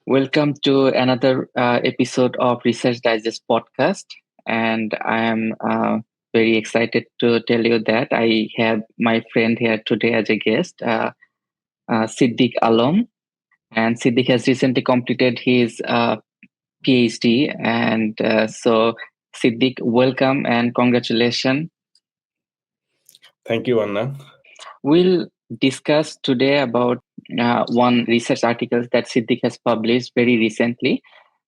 Welcome to another episode of Research Digest podcast. And I am very excited to tell you that I have my friend here today as a guest, Siddik Alom. And Siddik has recently completed his PhD. And so, Siddik, welcome and congratulations. Thank you, Anna. We'll discuss today about one research article that Siddik has published very recently.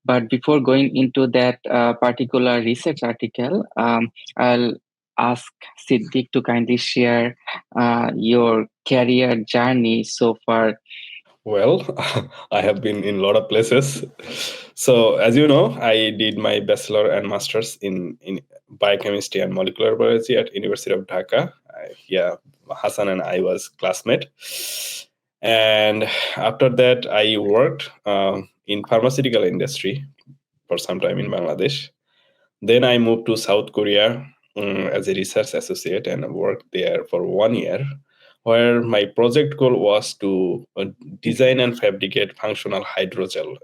But before going into that particular research article, I'll ask Siddik to kindly share your career journey so far. Well, I have been in a lot of places. So, as you know, I did my bachelor and master's in biochemistry and molecular biology at University of Dhaka. Hassan and I was classmate. And after that, I worked in pharmaceutical industry for some time in Bangladesh. Then I moved to South Korea as a research associate and worked there for 1 year, where my project goal was to design and fabricate functional hydrogel.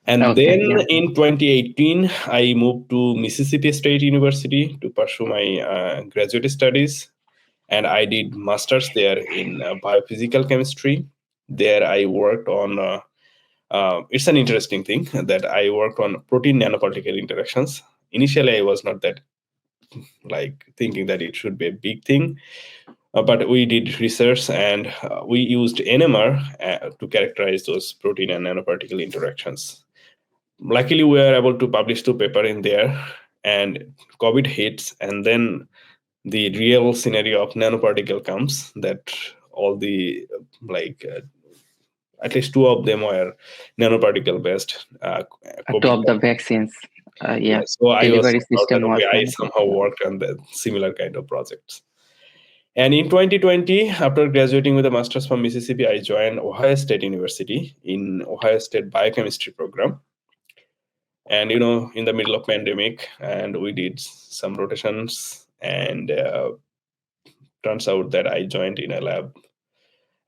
And then in 2018, I moved to Mississippi State University to pursue my graduate studies. And I did master's there in biophysical chemistry. There I worked on, it's an interesting thing that I worked on protein nanoparticle interactions. Initially, I was not that thinking that it should be a big thing. But we did research and we used NMR to characterize those protein and nanoparticle interactions. Luckily, we were able to publish 2 papers in there, and COVID hits, and then the real scenario of nanoparticle comes that all the at least 2 of them were nanoparticle based. 2 of the vaccines. So delivery system was I somehow worked on the similar kind of projects. And in 2020, after graduating with a master's from Mississippi, I joined Ohio State University in Ohio State biochemistry program. And, in the middle of pandemic, and we did some rotations, and turns out that I joined in a lab.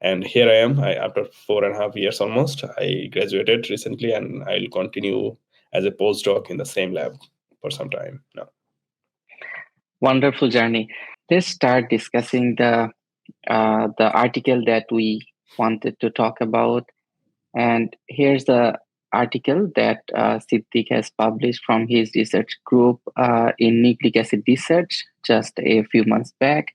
And here I am, after 4.5 years almost. I graduated recently, and I'll continue as a postdoc in the same lab for some time now. Wonderful journey. Let's start discussing the article that we wanted to talk about. And here's the article that Siddik has published from his research group in Nucleic Acid Research just a few months back.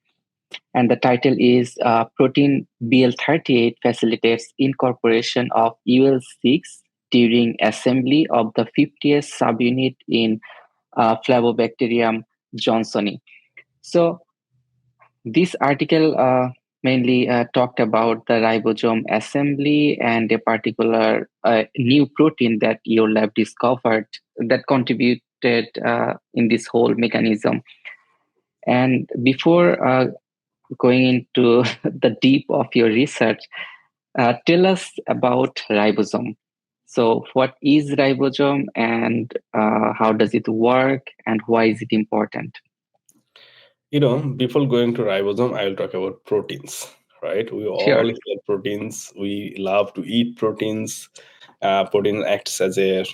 And the title is Protein bL38 Facilitates Incorporation of UL6 During Assembly of the 50th Subunit in Flavobacterium johnsoniae. So this article mainly talked about the ribosome assembly and a particular new protein that your lab discovered that contributed in this whole mechanism. And before going into the deep of your research, tell us about ribosome. So what is ribosome, and how does it work, and why is it important? Before going to ribosome, I will talk about proteins, right? We all hear proteins. We love to eat proteins. Protein acts as a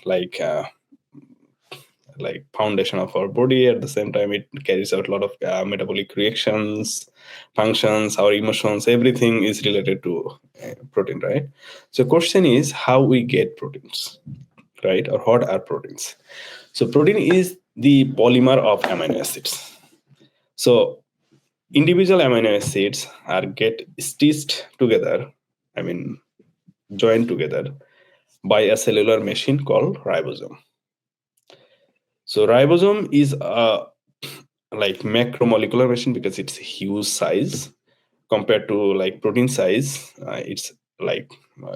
foundation of our body. At the same time, it carries out a lot of metabolic reactions, functions, our emotions. Everything is related to protein, right? So question is how we get proteins, right? Or what are proteins? So protein is the polymer of amino acids. So individual amino acids get stitched together, joined together by a cellular machine called ribosome. So ribosome is a macromolecular machine because it's a huge size compared to protein size. It's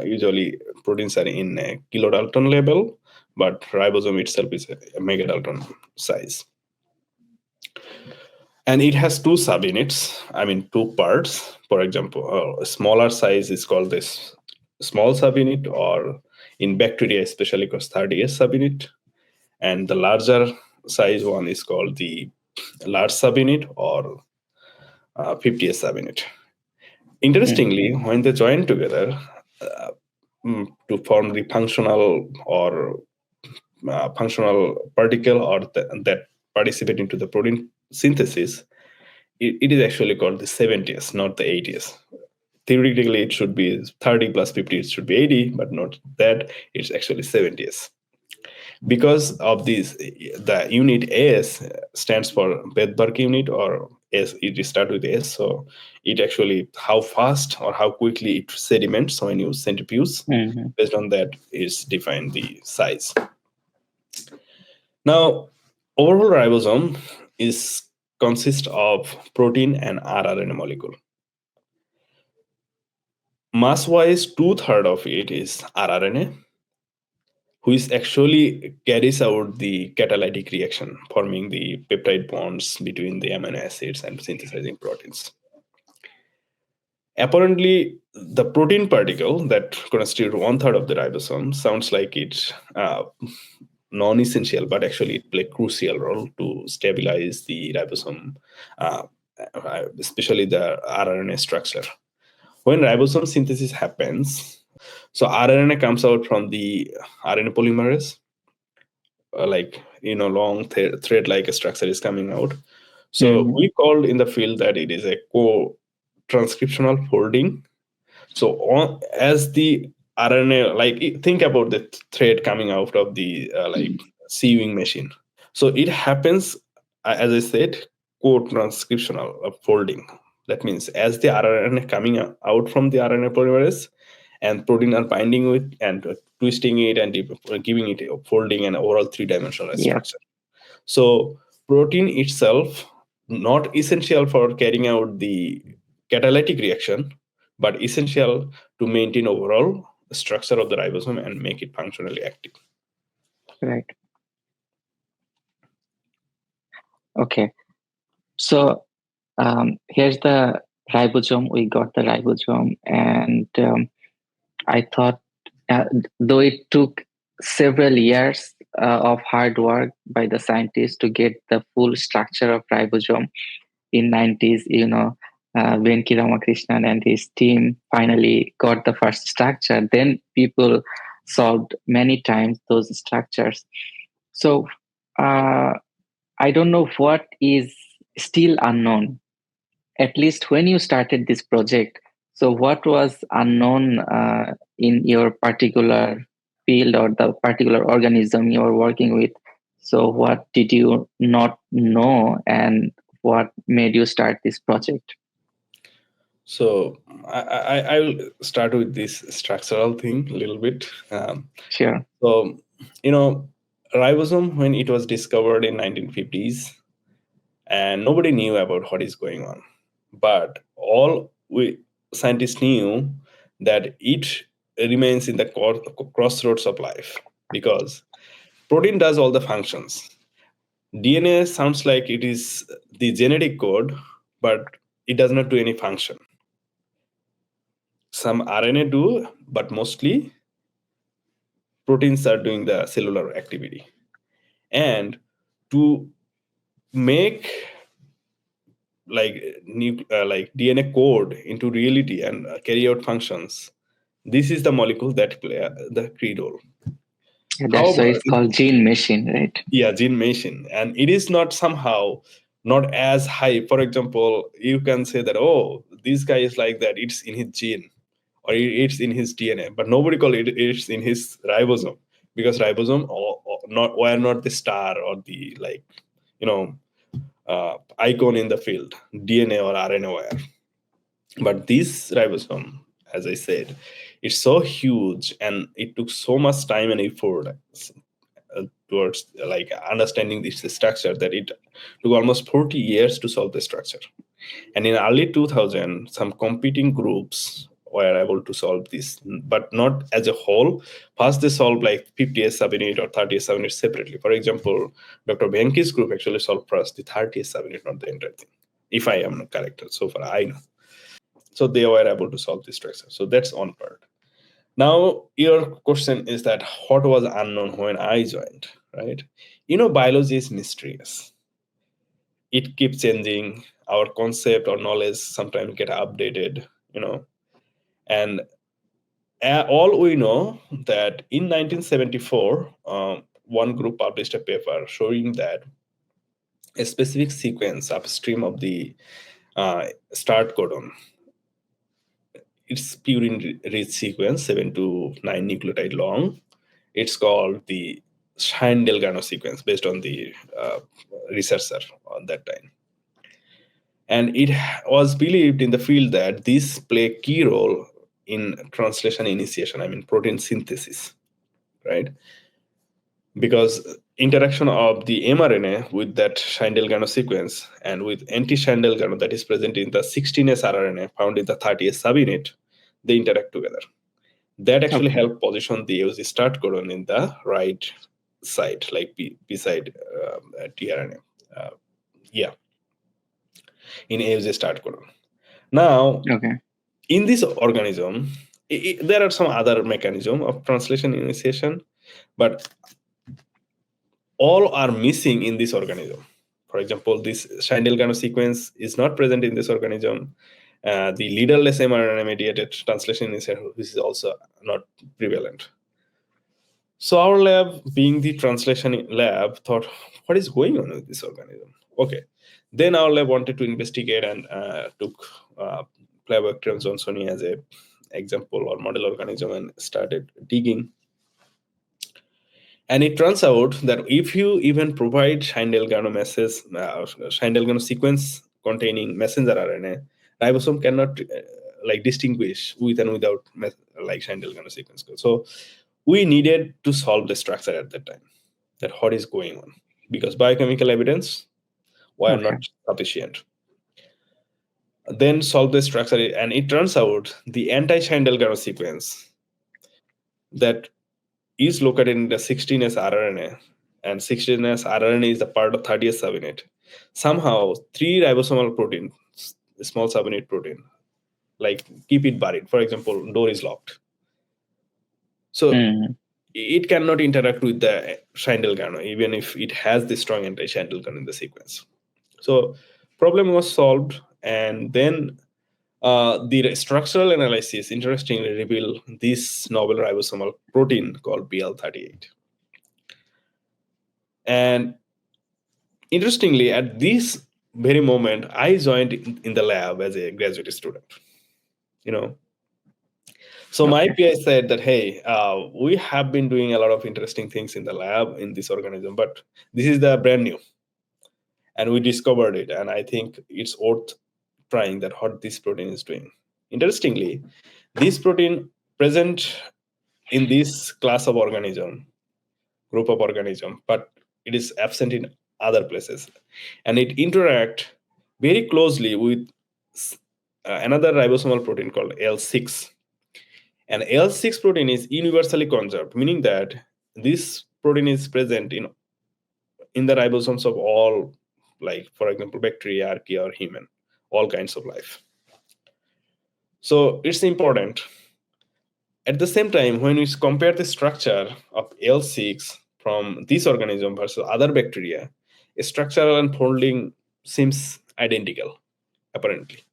usually proteins are in a kilodalton level, but ribosome itself is a megadalton size. And it has 2 subunits, 2 parts. For example, a smaller size is called this small subunit, or in bacteria especially called 30S subunit. And the larger size one is called the large subunit, or 50S subunit. Interestingly, when they join together, to form the functional or functional particle or that participate into the protein synthesis, it is actually called the 70s, not the 80s. Theoretically, it should be 30 plus 50, it should be 80, but not that. It's actually 70s. Because of this, the unit S stands for Bedburg unit, or S, it starts with S. So it actually, how fast or how quickly it sediments when you centrifuge, based on that is defined the size. Now, overall ribosome is consists of protein and rRNA molecule. Mass-wise, 2/3 of it is rRNA, which actually carries out the catalytic reaction, forming the peptide bonds between the amino acids and synthesizing proteins. Apparently, the protein particle that constitutes 1/3 of the ribosome sounds like it's non-essential, but actually it plays a crucial role to stabilize the ribosome, uh, especially the rRNA structure. When ribosome synthesis happens, so rRNA comes out from the RNA polymerase, long thread-like structure is coming out. So we called in the field that it is a co-transcriptional folding. So as the RNA, think about the thread coming out of the sewing machine. So it happens, as I said, co-transcriptional folding. That means as the RNA coming out from the RNA polymerase, and protein are binding with and twisting it and giving it a folding and overall three-dimensional structure. So protein itself not essential for carrying out the catalytic reaction, but essential to maintain overall structure of the ribosome and make it functionally active. Right. Okay. So here's the ribosome. We got the ribosome, and I thought, though it took several years of hard work by the scientists to get the full structure of ribosome in 90s, Venki Ramakrishnan and his team finally got the first structure. Then people solved many times those structures. So I don't know what is still unknown, at least when you started this project. So what was unknown in your particular field or the particular organism you were working with? So what did you not know, and what made you start this project? So I will start with this structural thing a little bit. Sure. So, ribosome, when it was discovered in 1950s, and nobody knew about what is going on. But all we scientists knew that it remains in the crossroads of life, because protein does all the functions. DNA sounds like it is the genetic code, but it does not do any function. Some RNA do, but mostly proteins are doing the cellular activity. And to make DNA code into reality and carry out functions, this is the molecule that play the key role. That's why However, it's called gene machine, right? yeah, gene machine, and it is not somehow not as high. For example, you can say that, oh, this guy is like that, it's in his gene or it's in his DNA, but nobody call it's in his ribosome, because ribosome or not were not the star or the icon in the field, DNA or RNA wire. But this ribosome, as I said, it's so huge and it took so much time and effort towards understanding this structure, that it took almost 40 years to solve the structure. And in early 2000, some competing groups were able to solve this, but not as a whole. First, they solved like 50S subunit or 30S subunit separately. For example, Dr. Venki's group actually solved first the 30S subunit, not the entire thing, if I am not correct. So far, I know. So they were able to solve this structure. So that's one part. Now, your question is that what was unknown when I joined, right? Biology is mysterious. It keeps changing. Our concept or knowledge sometimes get updated, and all we know that in 1974, one group published a paper showing that a specific sequence upstream of the start codon, it's purine rich sequence, 7 to 9 nucleotide long. It's called the Schein-Delgado sequence based on the researcher on that time. And it was believed in the field that this play a key role in translation initiation, I mean protein synthesis, right? Because interaction of the mRNA with that Schein-Delgado sequence and with anti-Schein-Delgado that is present in the 16S rRNA found in the 30S subunit, they interact together. That actually Okay. helped position the AUG start codon in the right side, like beside tRNA. Uh, yeah, in AUG start codon. Now, Okay. in this organism, there are some other mechanism of translation initiation, but all are missing in this organism. For example, this Schein-Delgado sequence is not present in this organism. The leaderless mRNA mediated translation initiation, which is also not prevalent. So our lab, being the translation lab, thought, what is going on with this organism? Okay. Then our lab wanted to investigate and took Flavobacterium johnsoniae as a example or model organism and started digging. And it turns out that if you even provide Schein-Delgado Schein-Delgado sequence containing messenger RNA, ribosome cannot distinguish with and without like Schein-Delgado sequence code. So we needed to solve the structure at that time, that what is going on, because biochemical evidence were Okay. not sufficient. Then solve the structure, and it turns out the anti-Schein-Delgado sequence that is located in the 16S rRNA, and 16S rRNA is the part of 30S subunit. Somehow, three ribosomal proteins, small subunit protein, like keep it buried. For example, door is locked. So Mm. it cannot interact with the Schein-Delgado, even if it has the strong anti-Schein-Delgado in the sequence. So problem was solved, and then the structural analysis interestingly revealed this novel ribosomal protein called bL38. And interestingly, at this very moment, I joined in the lab as a graduate student. You know, so my Okay. PI said that, hey, we have been doing a lot of interesting things in the lab in this organism, but this is the brand new, and we discovered it, and I think it's worth trying that what this protein is doing. Interestingly, this protein present in this class of organism, group of organism, but it is absent in other places, and it interact very closely with another ribosomal protein called L6. And L6 protein is universally conserved, meaning that this protein is present in the ribosomes of all, like for example, bacteria, archaea, or human, all kinds of life. So it's important. At the same time, when we compare the structure of L6 from this organism versus other bacteria, structural unfolding seems identical, apparently.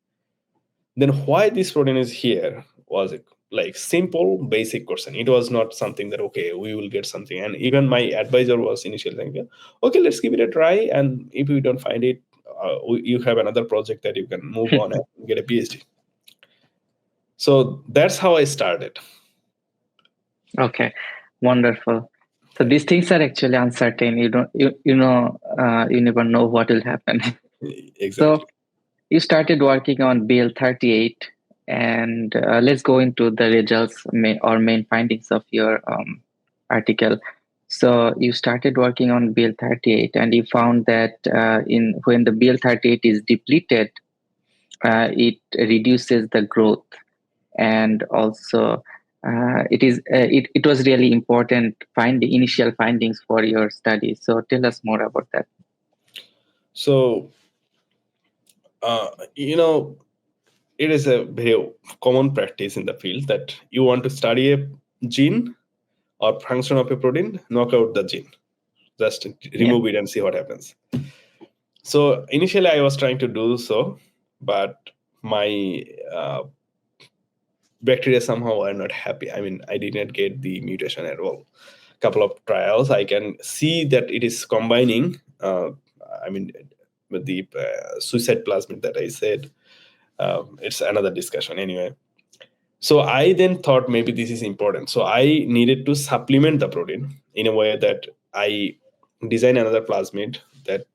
Then why this protein is here was like simple, basic question. It was not something that, okay, we will get something. And even my advisor was initially thinking, okay, let's give it a try. And if we don't find it, you have another project that you can move on and get a PhD. So that's how I started. Okay. Wonderful. So these things are actually uncertain. You never know what will happen. Exactly. So you started working on bL38, and let's go into the results or main findings of your article. So you started working on bL38, and you found that in when the bL38 is depleted, it reduces the growth, and also it was really important initial findings for your study. So tell us more about that. So, you know, it is a very common practice in the field that you want to study a gene or function of a protein, knock out the gene, just Yeah. remove it and see what happens. So initially, I was trying to do so, but my bacteria somehow are not happy. I mean, I did not get the mutation at all. Couple of trials, I can see that it is combining. I mean, with the suicide plasmid that I said. It's another discussion anyway. So I then thought maybe this is important. So I needed to supplement the protein in a way that I design another plasmid that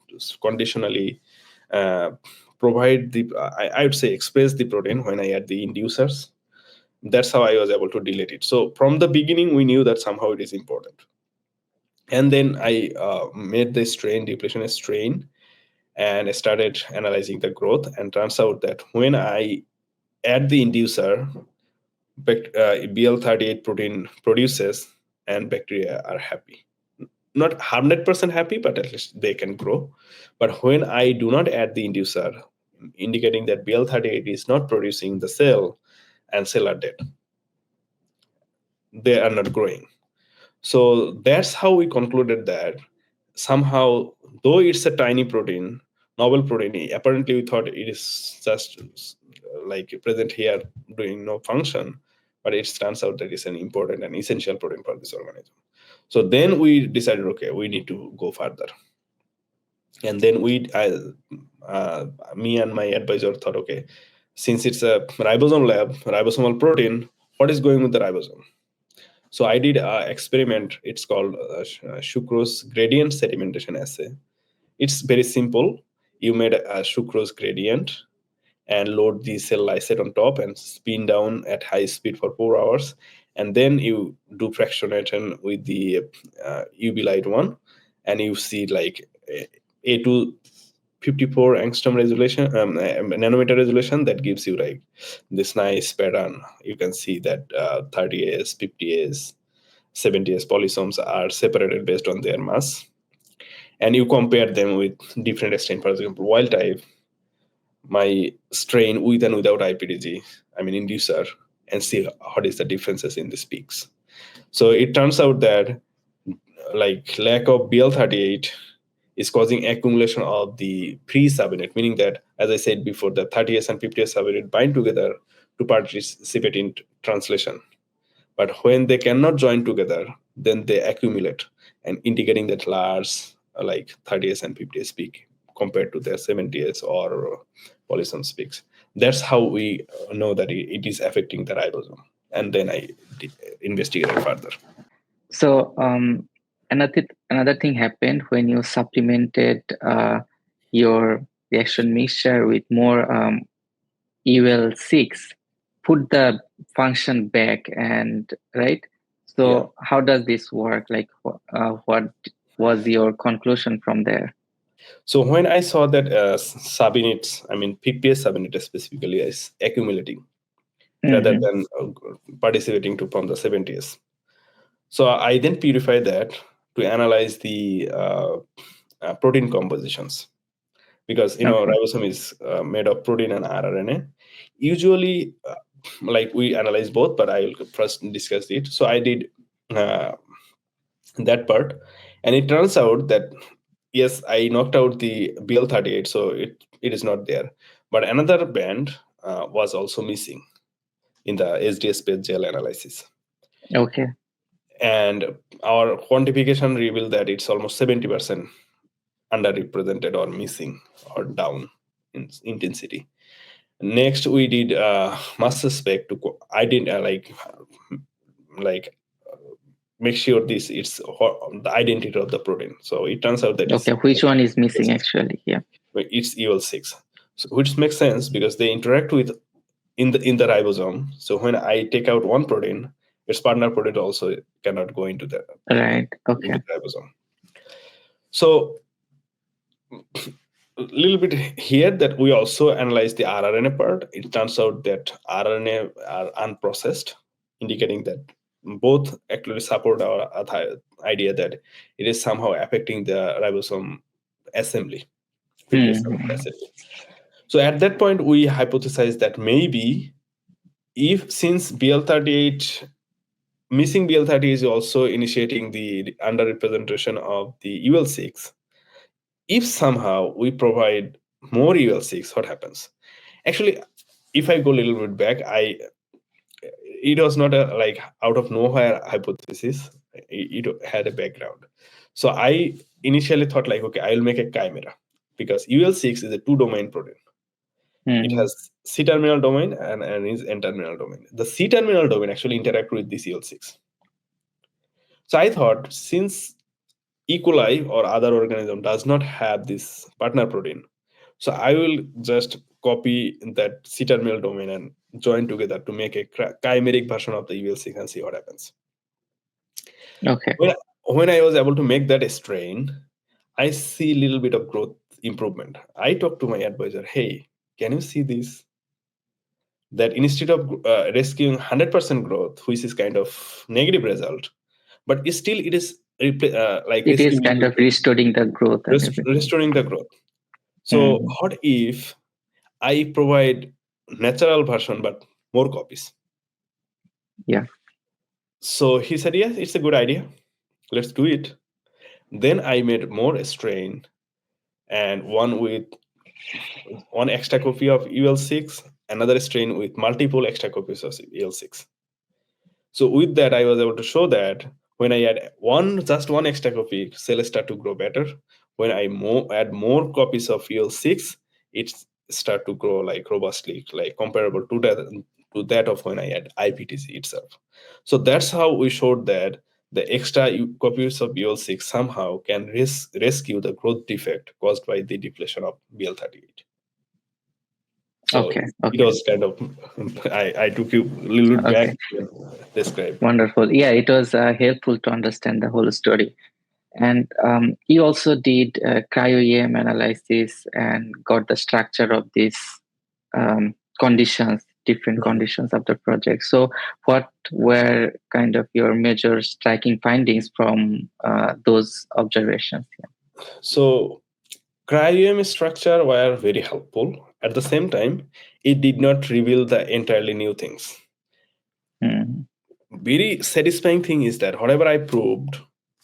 conditionally uh, provide the, I would say, express the protein when I add the inducers. That's how I was able to delete it. So from the beginning, we knew that somehow it is important. And then I made the strain, depletion strain, and I started analyzing the growth. And turns out that when I add the inducer, bL38 protein produces and bacteria are happy. Not 100% happy, but at least they can grow. But when I do not add the inducer, indicating that bL38 is not producing the cell and cell are dead, they are not growing. So that's how we concluded that somehow, though it's a tiny protein, novel protein, apparently we thought it is just like present here doing no function, but it turns out that it's an important and essential protein for this organism. So then we decided, okay, we need to go further. And then me and my advisor thought, okay, since it's a ribosome lab, ribosomal protein, what is going with the ribosome? So I did an experiment. It's called sucrose gradient sedimentation assay. It's very simple. You made a sucrose gradient and load the cell lysate on top and spin down at high speed for 4 hours. And then you do fractionation with the UV light one, and you see like A254 angstrom resolution, nanometer resolution that gives you like this nice pattern. You can see that 30S, 50S, 70S polysomes are separated based on their mass. And you compare them with different strain, for example, wild type, my strain with and without IPDG, I mean inducer, and see what is the differences in these peaks. So it turns out that like lack of bL38 is causing accumulation of the pre-subunit, meaning that, as I said before, the 30S and 50S subunit bind together to participate in translation. But when they cannot join together, then they accumulate and indicating that large like 30S and 50S peak compared to their 70S or polysome peaks. That's how we know that it is affecting the ribosome. And then I investigated further. So another thing happened when you supplemented your reaction mixture with more UL6, put the function back, and right. So Yeah. how does this work? Like, what was your conclusion from there? So when I saw that subunits, I mean PPS subunit specifically, is accumulating rather Mm-hmm. than participating to from the 70s. So I then purify that to analyze the protein compositions, because Okay. ribosome is made of protein and rRNA. Usually, like we analyze both, but I'll first discuss it. So I did uh, that part, and it turns out that yes, I knocked out the bL38, so it is not there. But another band was also missing in the SDS-based gel analysis. Okay. And our quantification revealed that it's almost 70% underrepresented or missing or down in intensity. Next, we did mass spec to like make sure this it's the identity of the protein. So it turns out that Okay. Which one is missing actually? Yeah. it's EL6, so, which makes sense because they interact with in the ribosome. So when I take out one protein, its partner protein also cannot go into the Right. Okay. into the ribosome. So a little bit here that we also analyze the rRNA part. It turns out that rRNA are unprocessed, indicating that both actually support our idea that it is somehow affecting the ribosome assembly, Mm-hmm. assembly. So at that point, we hypothesized that maybe if since bL38 missing bL30 is also initiating the underrepresentation of the UL6, if somehow we provide more UL6, what happens? Actually, if I go a little bit back, it was not a like out of nowhere hypothesis. It had a background. So I initially thought like, okay, I'll make a chimera because UL6 is a two-domain protein. It Mm-hmm. has C-terminal domain and is N-terminal domain. The C-terminal domain actually interact with this UL6. So I thought since E. coli or other organism does not have this partner protein, so I will just copy that C-terminal domain and join together to make a chimeric version of the UL6 and see what happens. Okay. When I was able to make that strain, I see a little bit of growth improvement. I talked to my advisor, hey, can you see this? That instead of rescuing 100% growth, which is kind of negative result, but still it is like It is rescuing kind of restoring the growth and everything. restoring the growth. So Mm-hmm. what if I provide natural version but more copies? Yeah. So he said, yes, it's a good idea. Let's do it. Then I made more strain and one with one extra copy of UL6, another strain with multiple extra copies of UL6. So with that, I was able to show that when I add just one extra copy, cells start to grow better. When I add more copies of UL6, it start to grow like robustly, like comparable to that of when I add IPTC itself. So that's how we showed that the extra copies of UL6 somehow can rescue the growth defect caused by the depletion of bL38. So Okay. it Okay. was kind of I took you a little bit back Okay. to describe. Wonderful. Yeah, it was helpful to understand the whole story. And you also did cryo-EM analysis and got the structure of these conditions, different conditions of the project. So, what were kind of your major striking findings from those observations? So cryo-EM structure were very helpful. At the same time, it did not reveal the entirely new things. Mm. Very satisfying thing is that whatever I proved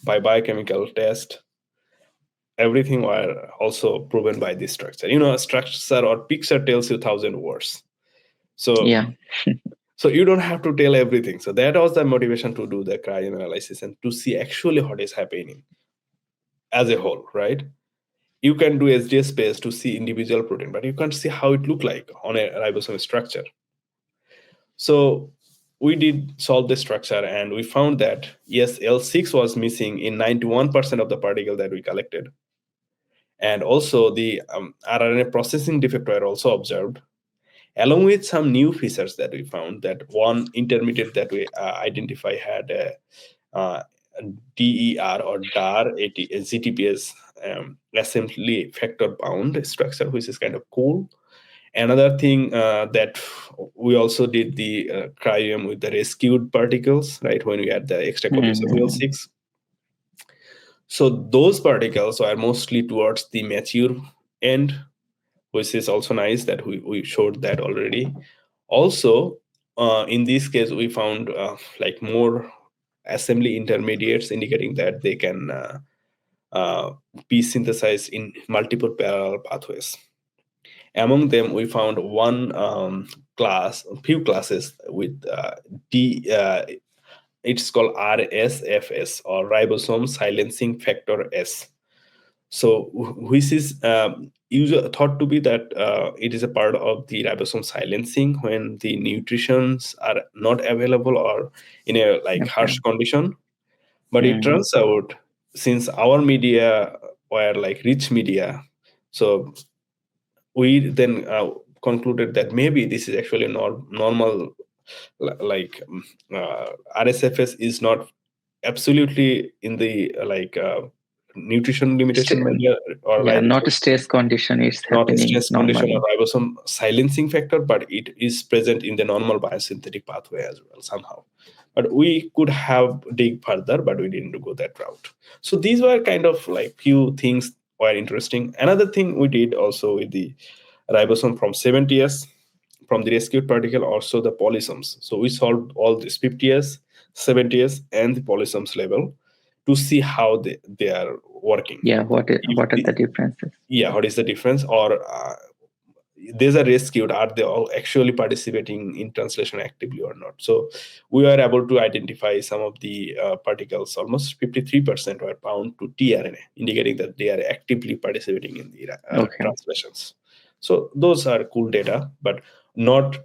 by biochemical test, everything were also proven by this structure. A structure or picture tells you 1,000 words. So Yeah. so you don't have to tell everything. So that was the motivation to do the cryo analysis and to see actually what is happening as a whole, right? You can do SDS space to see individual protein, but you can't see how it look like on a ribosome structure. So we did solve the structure and we found that yes, L6 was missing in 91% of the particle that we collected. And also the RNA processing defect were also observed, along with some new features that we found. That one intermediate that we identify had a DER or DAR ZTPS assembly factor bound structure, which is kind of cool. Another thing that we also did the cryo-EM with the rescued particles, right? When we had the extra copies of Mm. UL6. So those particles are mostly towards the mature end, which is also nice that we showed that already. Also, in this case, we found like more assembly intermediates, indicating that they can be synthesized in multiple parallel pathways. Among them, we found one few classes with it's called RSFS or ribosome silencing factor S. So, which is thought to be that it is a part of the ribosome silencing when the nutrients are not available or in a like Okay. harsh condition. But it Mm. turns out, since our media were like rich media, so we then concluded that maybe this is actually normal, like RSFS is not absolutely in the nutrition limitation St- media or yeah, not a ribosome, stress condition. It's not a happening stress condition or normally. ribosome silencing factor, but it is present in the normal biosynthetic pathway as well somehow. But we could have dig further, but we didn't go that route. So these were kind of like few things were interesting. Another thing we did also with the ribosome from 70s, from the rescued particle, also the polysomes. So we solved all these 50s, 70s, and the polysomes level to see how they are working. Yeah. If What are the differences? what is the difference, or these are rescued, are they all actually participating in translation actively or not? So we were able to identify some of the particles, almost 53% were bound to tRNA, indicating that they are actively participating in the Okay. translations. So those are cool data, but not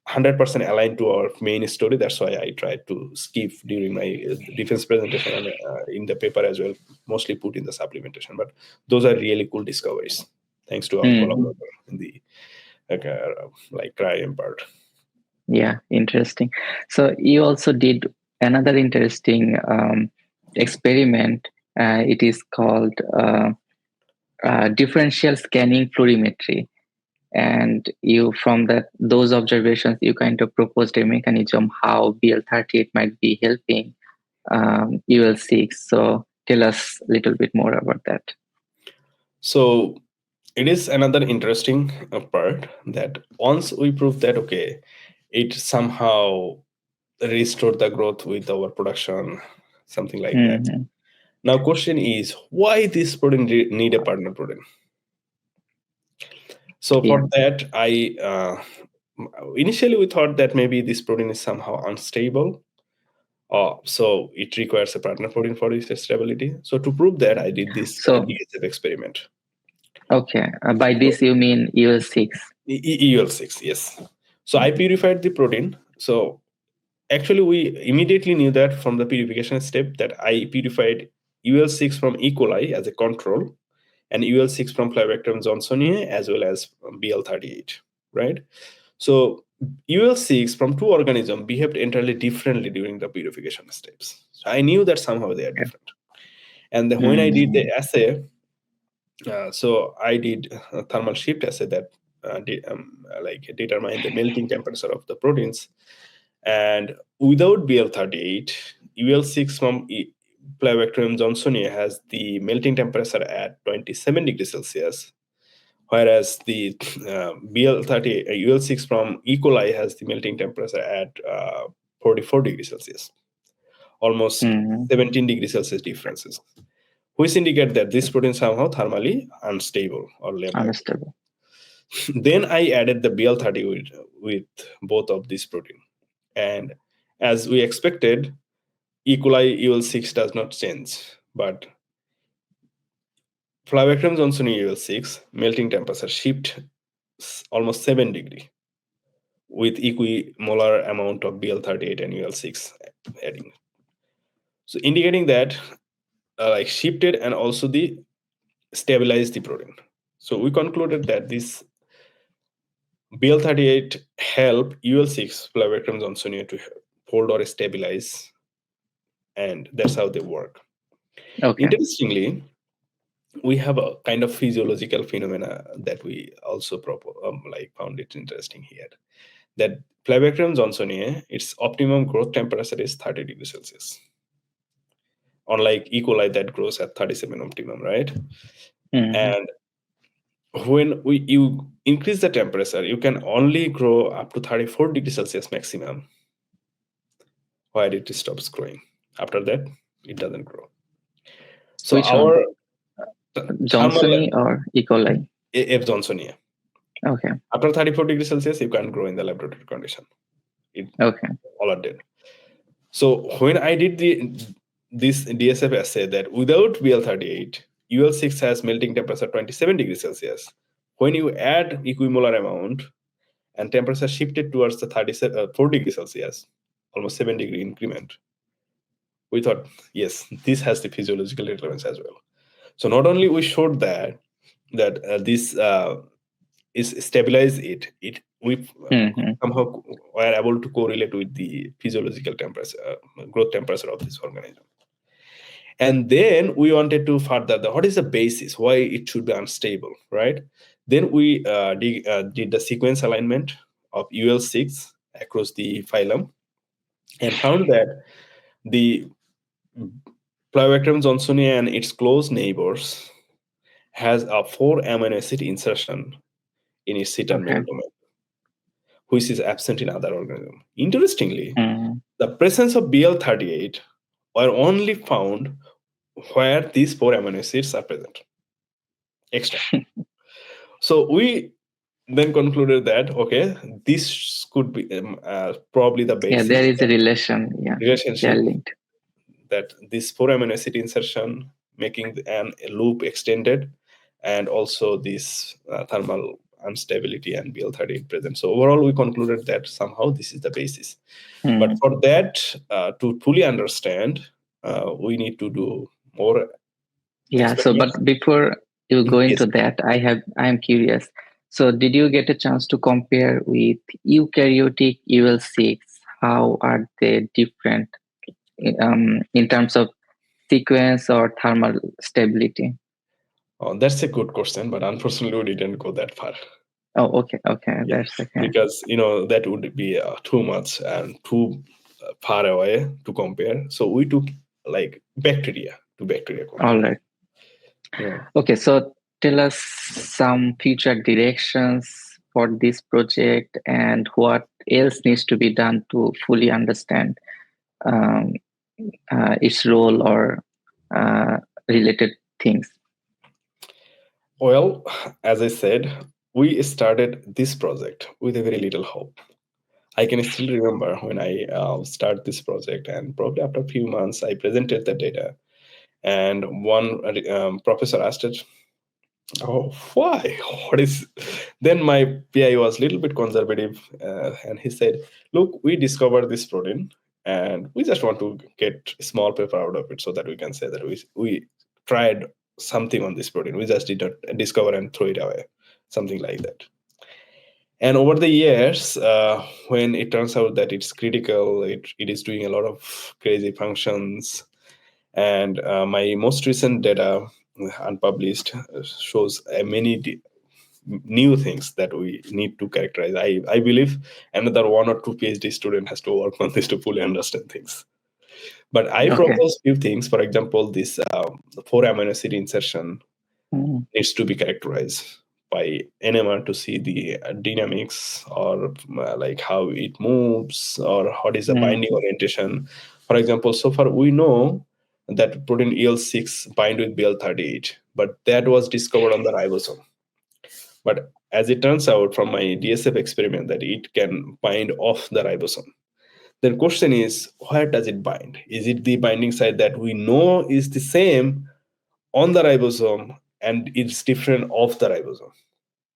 100% aligned to our main story. That's why I tried to skip during my defense presentation and in the paper as well, mostly put in the supplementation. But those are really cool discoveries, thanks to our Mhm. collaborator in the crime part. Yeah, interesting. So you also did another interesting experiment. It is called differential scanning fluorimetry. And you, from those observations, you kind of proposed a mechanism how bL38 might be helping UL6. So tell us a little bit more about that. So it is another interesting part that once we prove that, okay, it somehow restored the growth with our production, something like that. Mm-hmm. Now question is, why this protein need a partner protein? So Yeah. for that, I initially we thought that maybe this protein is somehow unstable. So it requires a partner protein for its stability. So to prove that, I did this So, DSF experiment. okay. By So this, you mean UL6. EUL6, yes. So I purified the protein. So actually, we immediately knew that from the purification step that I purified UL6 from E. coli as a control and UL6 from Flavobacterium johnsoniae as well as bL38, right? So UL6 from two organisms behaved entirely differently during the purification steps. So I knew that somehow they are Okay. different. And then when I did the assay, so I did a thermal shift assay that determine the melting temperature of the proteins. And without bL38, UL6 from Flavobacterium johnsoniae has the melting temperature at 27 degrees Celsius, whereas the bL30 UL6 from E. coli has the melting temperature at 44 degrees Celsius, almost Mm-hmm. 17 degrees Celsius differences, which indicate that this protein somehow thermally unstable or lab-like. Unstable. Then I added the bL30 with both of these protein, and as we expected, E. coli UL6 does not change, but Flavobacterium johnsoniae UL6 melting temperature shift almost 7 degree with equimolar amount of bL38 and UL6 adding. So indicating that shifted and also the stabilized the protein. So we concluded that this bL38 help UL6 Flavobacterium johnsoniae to hold or stabilize, and that's how they work. Okay. Interestingly, we have a kind of physiological phenomena that we also found it interesting here. That Flavobacterium johnsoniae, its optimum growth temperature is 30 degrees Celsius. Unlike E. coli that grows at 37 optimum, right? Mm-hmm. And when you increase the temperature, you can only grow up to 34 degrees Celsius maximum, where it stops growing. After that, it doesn't grow. So Which one? our thermal Johnsony or E. coli? F. johnsoniae, Okay. after 34 degrees Celsius, you can't grow in the laboratory condition. It Okay. all are dead. So when I did this DSF assay that without bL38, UL6 has melting temperature 27 degrees Celsius. When you add equimolar amount and temperature shifted towards the 4 degrees Celsius, almost 7 degree increment, we thought, yes, this has the physiological relevance as well. So not only we showed that this is stabilize it we Mm-hmm. somehow were able to correlate with the physiological temperature, growth temperature of this organism. And then we wanted to further what is the basis why it should be unstable, right? Then we did the sequence alignment of UL6 across the phylum and found that the Flavobacterium johnsoniae and its close neighbors has a 4 amino acid insertion in its Okay. C-terminal domain, which is absent in other organisms. Interestingly, Mm-hmm. the presence of bL38 were only found where these 4 amino acids are present extra. So we then concluded that okay, this could be probably the Yeah, basis there is a relation. Yeah, they are relationship, linked. that this 4 amino acid insertion making an loop extended, and also this thermal instability and bL38 present. So overall, we concluded that somehow this is the basis. But Hmm. for that, to fully understand, we need to do more Yeah. So, experiments. but before you go Yes. into that, I am curious. So, did you get a chance to compare with eukaryotic UL6? How are they different in terms of sequence or thermal stability? That's a good question, but unfortunately, we didn't go that far. Oh, okay, okay, Yeah, that's okay. because that would be too much and too far away to compare. So we took like bacteria to bacteria All compare. right. Yeah. Okay, so tell us some future directions for this project and what else needs to be done to fully understand um, its role or uh, related things. Well, as I said, we started this project with a very little hope. I can still remember when I started this project, and probably after a few months, I presented the data, and one professor asked it, "Oh, why? What is?" Then my PI was a little bit conservative, and he said, "Look, we discovered this protein, and we just want to get a small paper out of it so that we can say that we tried something on this protein. We just did not discover and throw it away, something like that." And over the years, when it turns out that it's critical, it is doing a lot of crazy functions, and my most recent data, unpublished, shows many new things that we need to characterize. I believe another one or two PhD student has to work on this to fully understand things. But I Okay. propose few things. For example, this 4 amino acid insertion Mm, needs to be characterized by NMR to see the dynamics, or like how it moves, or what is the mm, binding orientation. For example, so far we know that protein EL6 bind with bL38, but that was discovered on the ribosome. But as it turns out from my DSF experiment that it can bind off the ribosome. The question is, where does it bind? Is it the binding site that we know is the same on the ribosome and it's different off the ribosome?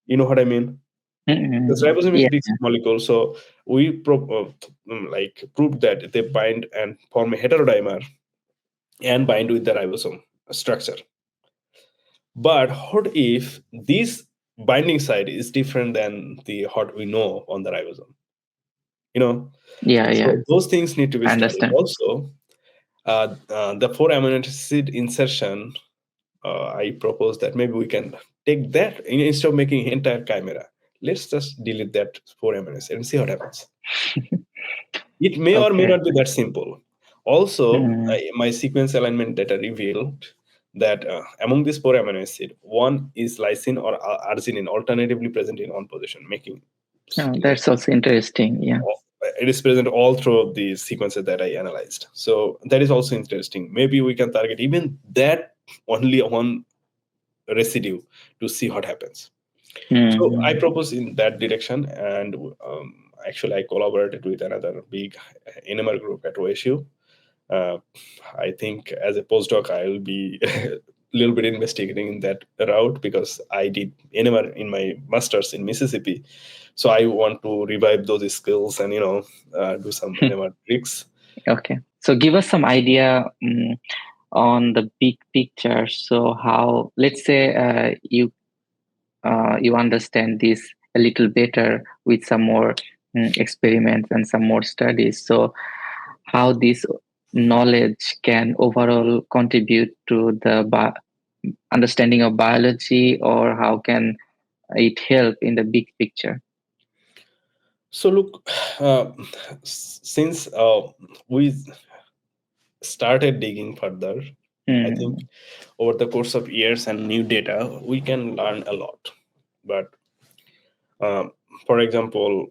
You know what I mean? Because ribosome is yeah. this molecule, so we proved that they bind and form a heterodimer and bind with the ribosome structure. But what if this binding site is different than the what we know on the ribosome? You know, Yeah, yeah. so those things need to be I studied. understand. Also, the 4 amino acid insertion, I propose that maybe we can take that instead of making entire chimera. Let's just delete that 4 amino acid and see what happens. It may or may Okay. not be that simple. Also, Mm, my sequence alignment data revealed that among these 4 amino acid, one is lysine or arginine alternatively present in one position, making oh, that's also interesting. Yeah. it is present all through the sequences that I analyzed. So that is also interesting. Maybe we can target even that only one residue to see what happens. So I Mm, propose in that direction, and actually I collaborated with another big NMR group at OSU. Uh, I think as a postdoc, I'll be a little bit investigating in that route because I did NMR in my master's in Mississippi. So I want to revive those skills and do some NMR tricks. okay. So give us some idea on the big picture. So how, let's say you understand this a little better with some more experiments and some more studies. So how this knowledge can overall contribute to the understanding of biology, or how can it help in the big picture? So look, since we started digging further, I think Mm, over the course of years and new data, we can learn a lot. But um, for example,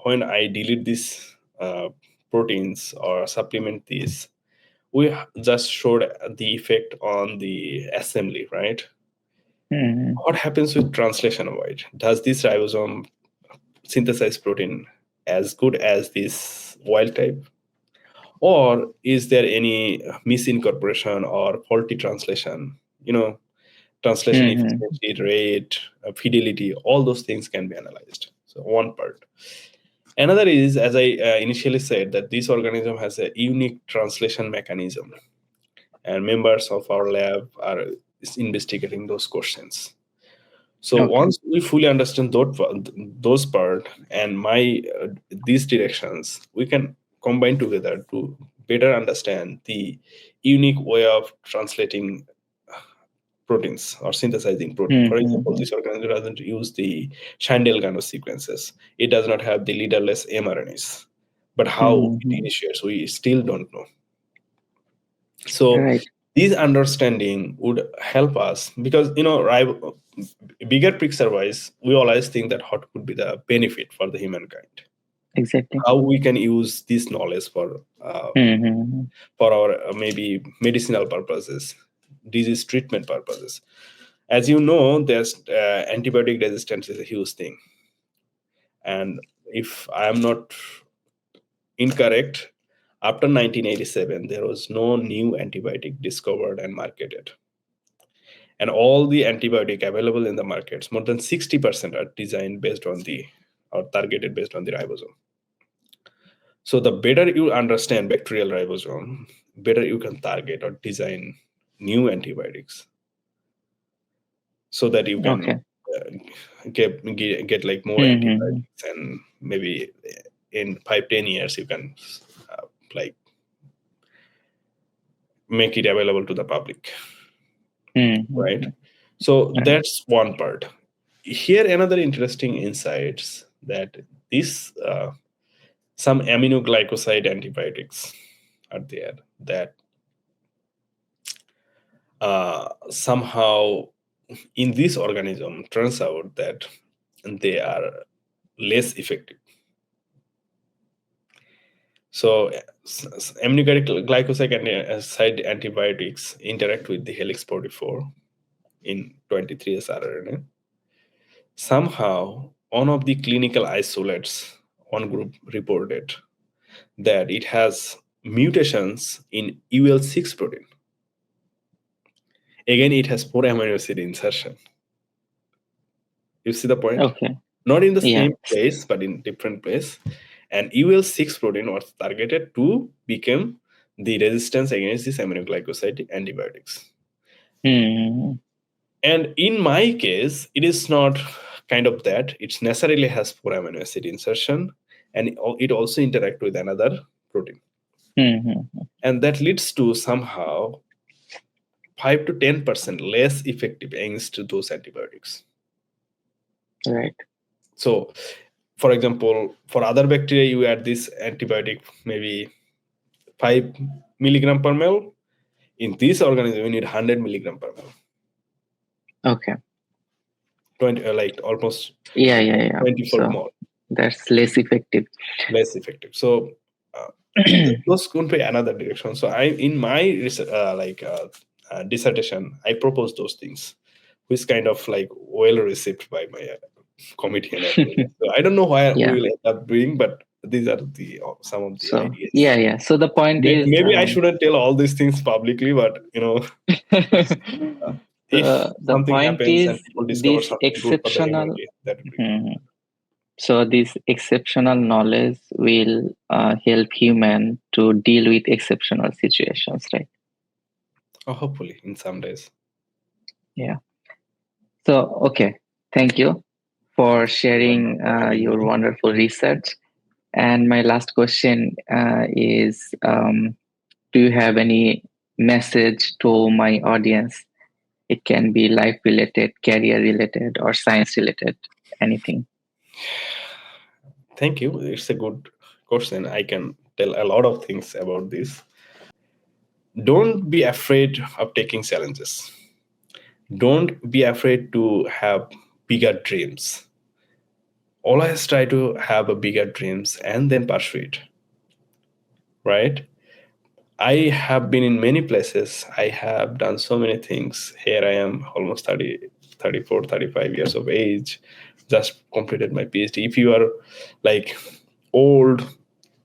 when I delete these proteins or supplement these, we just showed the effect on the assembly, right? What happens with translation avoid? Does this ribosome synthesize protein as good as this wild type? Or is there any misincorporation or faulty translation? Translation efficiency, rate, fidelity, all those things can be analyzed. So one part. Another is, as I initially said, that this organism has a unique translation mechanism, and members of our lab are investigating those questions. So once we fully understand those part and these directions, we can combine together to better understand the unique way of translating proteins or synthesizing protein. For example, this organism doesn't use the Shandel-Gano sequences. It does not have the leaderless mRNAs. But how it initiates, we still don't know. So this understanding would help us because, bigger picture wise, we always think that what could be the benefit for the humankind. Exactly. How we can use this knowledge for our maybe medicinal purposes, disease treatment purposes. As you know, there's antibiotic resistance is a huge thing. And if I am not incorrect, after 1987, there was no new antibiotic discovered and marketed. And all the antibiotic available in the markets, more than 60% are designed based on or targeted based on the ribosome. So the better you understand bacterial ribosome, better you can target or design new antibiotics so that you can get like more antibiotics, and maybe in 5-10 years you can like make it available to the public. Right? So that's one part. Here another interesting insights that this some aminoglycoside antibiotics are there that somehow in this organism turns out that they are less effective. So aminoglycoside antibiotics interact with the helix 44 in 23S rRNA. Somehow, one of the clinical isolates, one group reported that it has mutations in UL6 protein. Again, it has 4 amino acid insertion. You see the point? Not in the same place, but in different place. And UL6 protein was targeted to become the resistance against these aminoglycoside antibiotics. And in my case, it is not kind of that. It necessarily has 4 amino acid insertion, and it also interact with another protein. And that leads to somehow 5 to 10% less effective against those antibiotics. Right. So, for example, for other bacteria, you add this antibiotic maybe 5 milligram per ml. In this organism, you need 100 milligram per ml. Okay. 20, like almost 24 more. That's less effective. Less effective. So those could be another direction. So in my dissertation, I proposed those things, which kind of like well received by my committee and everything. So I don't know why we will end up doing, but these are some of the ideas. Yeah. So the point is, maybe I shouldn't tell all these things publicly, but if something happens and people discover something good for the humanity, that would be so this exceptional knowledge will help human to deal with exceptional situations, right? Hopefully, in some days. Yeah. So, okay. Thank you for sharing your wonderful research. And my last question is, do you have any message to my audience? It can be life related, career related, or science related, anything. Thank you. It's a good question. I can tell a lot of things about this. Don't be afraid of taking challenges. Don't be afraid to have bigger dreams. Always try to have a bigger dreams and then pursue it. Right? I have been in many places. I have done so many things. Here I am, almost 30 34, 35 years of age, just completed my PhD. If you are like old,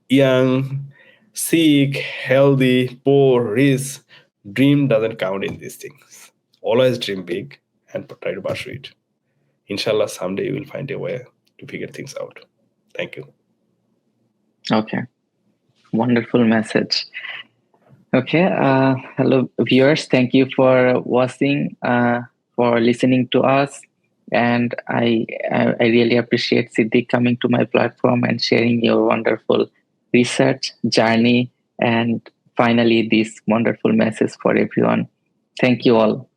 young, sick, healthy, poor, rich, dream doesn't count in these things. Always dream big and try to pursue it. Inshallah, someday you will find a way to figure things out. Thank you. Okay. Wonderful message. Okay. Hello, viewers. Thank you for watching, for listening to us. And I really appreciate Siddik coming to my platform and sharing your wonderful research journey and finally this wonderful message for everyone. Thank you all.